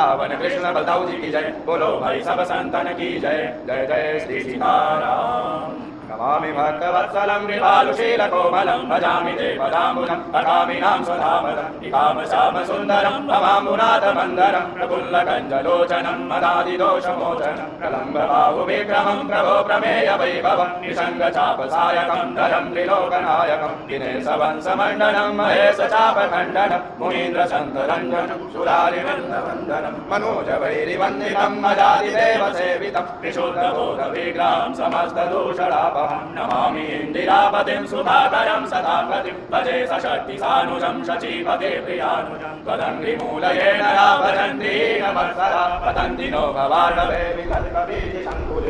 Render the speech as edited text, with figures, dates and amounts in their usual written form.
वृंदावन कृष्ण बलदाऊ जी की जय। बोलो भाई सब संतन की जय। जय जय श्री सीताराम। नमामि भक्तवत्सलं कृपालुशीलकोमलं भजामि ते पदाम्बुजं अकामिनां स्वधामदं निकामश्यामसुन्दरं भवाम्बुनाथमन्दरं प्रफुल्लकञ्जलोचनं मदादिदोषमोचनं प्रलम्बबाहुविक्रमं प्रभो प्रमेयवैभवं निषङ्गचापसायकं धरं त्रिलोकनायकं दिनेशवंशमण्डनं महेशचापखण्डनं मुनीन्द्रसन्तरञ्जनं सुरारिवृन्दवन्दनं मनोजवैरिवन्दितं मदादिदेवसेवितं विशुद्धबोधविग्रहं समस्तदोषापहं नमामि इन्दिरापतिं सुधाकरं सदापतिं भजे सशक्तिसानुजं शचीपते प्रियानुजं त्वदङ्घ्रिमूलयेन या भजन्ति नमस्करा पतन्ति नो भवार्णवे विकल्पबीजसङ्कुले।